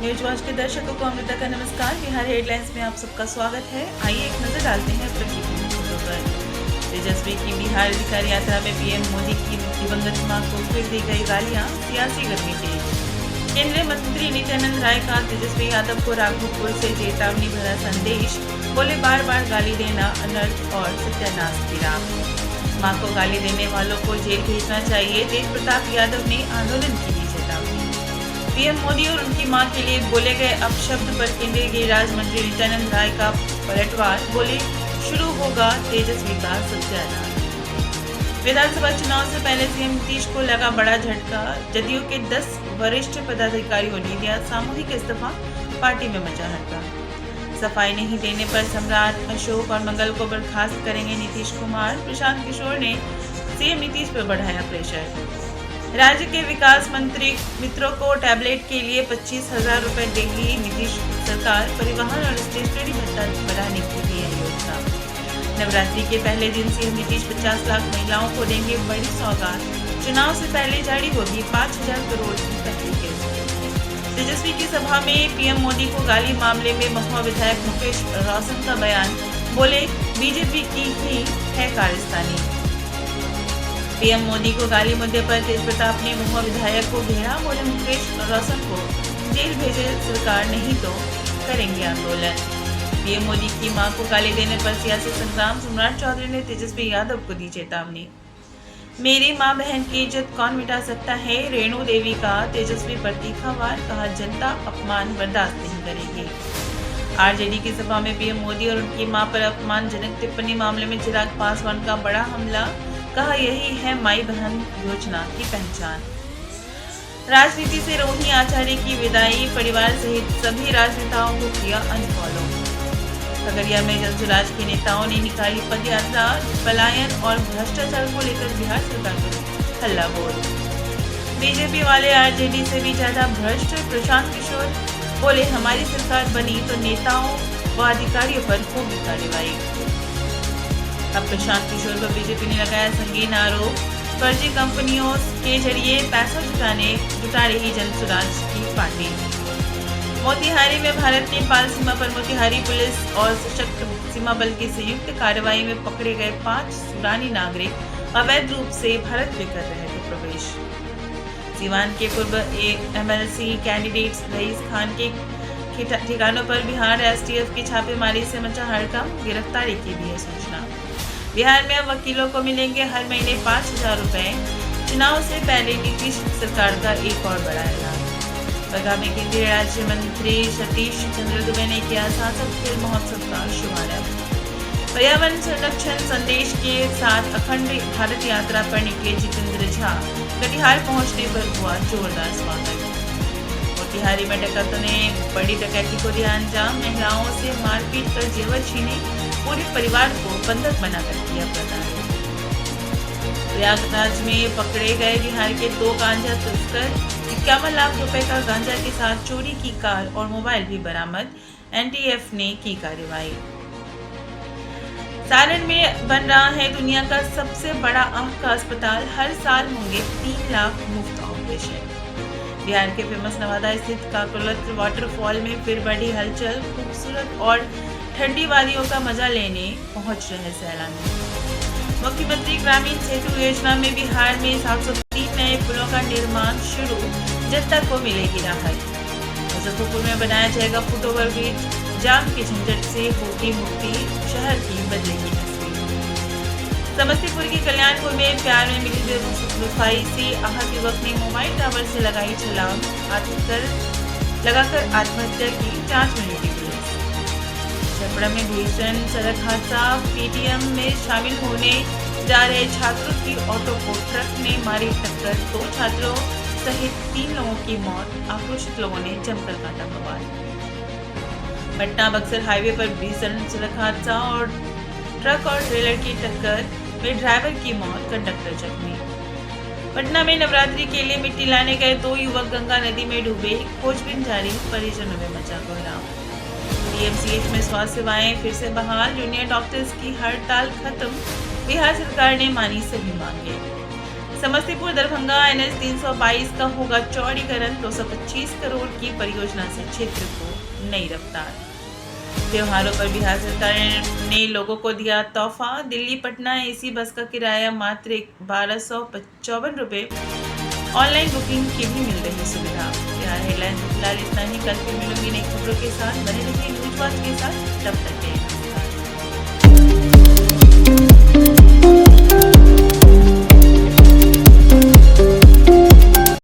News watch के दर्शकों को अमृता का नमस्कार। बिहार हेडलाइंस में आप सबका स्वागत है। आइए एक नजर डालते हैं अब तक की खबरों पर। तेजस्वी की बिहार अधिकार यात्रा में पीएम मोदी की दिवंगत मां को फिर दी गई गालियां, सियासी गर्मी तेज। केंद्रीय मंत्री नित्यानंद राय का तेजस्वी यादव को राघोपुर से चेतावनी भरा संदेश, बोले बार बार गाली देना अनर्थ और सत्यानाश की राह। मां को गाली देने वालों को जेल भेजना चाहिए, तेज प्रताप यादव ने आंदोलन की दी चेतावनी। पीएम मोदी और उनकी मां के लिए बोले गए अपशब्द पर केंद्रीय गृह राज्य मंत्री नित्यानंद राय का पलटवार, बोले शुरू होगा तेजस्वी का सत्यानाश। विधानसभा चुनाव से पहले सीएम नीतीश को लगा बड़ा झटका, जदयू के 10 वरिष्ठ पदाधिकारियों ने दिया सामूहिक इस्तीफा, पार्टी में मचा हड़कंप। सफाई नहीं देने पर सम्राट अशोक और मंगल को बर्खास्त करेंगे नीतीश कुमार, प्रशांत किशोर ने सीएम नीतीश पर बढ़ाया प्रेशर। राज्य के विकास मंत्री मित्रों को टैबलेट के लिए 25,000 रुपए देगी नीतीश सरकार, परिवहन और स्टेशनरी भत्ता बढ़ाने की भी है योजना। नवरात्रि के पहले दिन सीएम नीतीश 50 लाख महिलाओं को देंगे बड़ी सौगात, चुनाव से पहले जारी होगी 5,000 करोड़ की पहली किस्त। तेजस्वी की सभा में पीएम मोदी को गाली मामले में महुआ विधायक मुकेश रोशन का बयान, बोले बीजेपी की ही है कारस्तानी। पीएम मोदी को गाली मुद्दे पर तेज प्रताप ने महुआ विधायक को घेरा, बोले मुकेश रोशन को जेल भेजे सरकार, नहीं तो करेंगे आंदोलन। पीएम मोदी की मां को गाली देने पर सियासी संग्राम, सम्राट चौधरी ने तेजस्वी यादव को दी चेतावनी। मेरी मां बहन की इज्जत कौन मिटा सकता है, रेणु देवी का तेजस्वी पर तीखा वार, कहा जनता अपमान बर्दाश्त नहीं करेगी। आरजेडी की सभा में पीएम मोदी और उनकी मां पर अपमानजनक टिप्पणी मामले में चिराग पासवान का बड़ा हमला, कहा यही है माई बहन योजना की पहचान। राजनीति से रोहिणी आचार्य की विदाई, परिवार सहित सभी राजनेताओं को किया अनफॉलो। खगड़िया में जन सुराज के नेताओं ने निकाली पदयात्रा, पलायन और भ्रष्टाचार को लेकर बिहार सरकार पर हल्ला बोल। बीजेपी वाले आरजेडी से भी ज्यादा भ्रष्ट, प्रशांत किशोर बोले हमारी सरकार बनी तो नेताओं व अधिकारियों पर होगी कार्रवाई। अब प्रशांत किशोर पर बीजेपी ने लगाया संगीन आरोप, फर्जी कंपनियों के जरिए पैसा जुटा रही जन सुराज की पार्टी। मोतिहारी में भारत नेपाल सीमा पर मोतिहारी पुलिस और सशक्त सीमा बल की संयुक्त कार्रवाई में पकड़े गए 5 सूडानी नागरिक अवैध रूप से भारत में कर रहे थे प्रवेश। सीवान के पूर्व एमएलसी कैंडिडेट रईस खान के ठिकानों पर बिहार एसटीएफ की छापेमारी से मचा हड़कंप, गिरफ्तारी की भी है सूचना। बिहार में अब वकीलों को मिलेंगे हर महीने 5,000 रुपए, चुनाव से पहले नीतीश सरकार का एक और बड़ा ऐलान। बगा में केंद्रीय राज्य मंत्री सतीश चंद्र दुबे ने किया सांसद खेल महोत्सव का शुभारंभ। पर्यावरण संरक्षण संदेश के साथ अखंड भारत यात्रा पर निकले जितेंद्र झा, कटिहार पहुंचने पर हुआ जोरदार स्वागत। मोतिहारी में डकैतों ने बड़ी डकैती को दिया अंजाम, महिलाओं से मारपीट कर जेवर छीने, पूरे परिवार को बंधक बनाकर किया प्रदान। प्रयागराज में पकड़े गए बिहार के 2 गांजा तस्कर, 51 लाख रुपए का गांजा के साथ चोरी की कार और मोबाइल भी बरामद, एनटीएफ ने की कार्रवाई। सारण में बन रहा है दुनिया का सबसे बड़ा आंख का अस्पताल, हर साल होंगे 3 लाख मुफ्त ऑपरेशन। बिहार के फेमस नवादा स्थित काकोलत वाटरफॉल में फिर बढ़ी हलचल, खूबसूरत और ठंडी वादियों का मजा लेने पहुंच रहे सैलानी। मुख्यमंत्री ग्रामीण सेतु योजना में बिहार में 703 नए पुलों का निर्माण शुरू, जनता को मिलेगी राहत। मुजफ्फरपुर में बनाया जाएगा फुट ओवर ब्रिज, जाम के झंझट से होगी मुक्ति, शहर की बदलेगी तस्वीर। समस्तीपुर के कल्याणपुर में प्यार में मिली बेवफाई से आहत युवक ने मोबाइल टावर से लगाई छलांग, लगाकर आत्महत्या की, जांच में जुटी पुलिस। छपरा में भीषण सड़क हादसा, पीटीएम में शामिल होने जा रहे छात्रों की ऑटो को ट्रक ने मारी टक्कर, 2 छात्रों सहित 3 लोगों की मौत, आक्रोशित लोगों ने जमकर काटा बवाल। पटना बक्सर हाईवे पर भीषण सड़क हादसा और ट्रक और ट्रेलर की टक्कर में ड्राइवर की मौत, कंडक्टर जख्मी। पटना में नवरात्रि के लिए मिट्टी लाने गए 2 युवक गंगा नदी में डूबे, खोजबीन जारी, परिजनों में मचा कोहराम। डीएमसीएच में स्वास्थ्य सेवाएं फिर से बहाल, जूनियर डॉक्टर्स की हड़ताल खत्म, बिहार सरकार ने मानी सभी मांगे। समस्तीपुर दरभंगा NH 322 का होगा चौड़ीकरण, 225 करोड़ की परियोजना से क्षेत्र को नई रफ्तार। त्योहारों पर बिहार सरकार ने लोगों को दिया तोहफा, दिल्ली पटना AC बस का किराया मात्र 1255 रुपये, ऑनलाइन बुकिंग की भी मिल रही सुविधा। बिहार हेडलाइंस में फिलहाल इतना ही। कल फिर मिलूंगी नई खबरों के साथ, बने रहिए न्यूज वॉच के साथ। तब तक के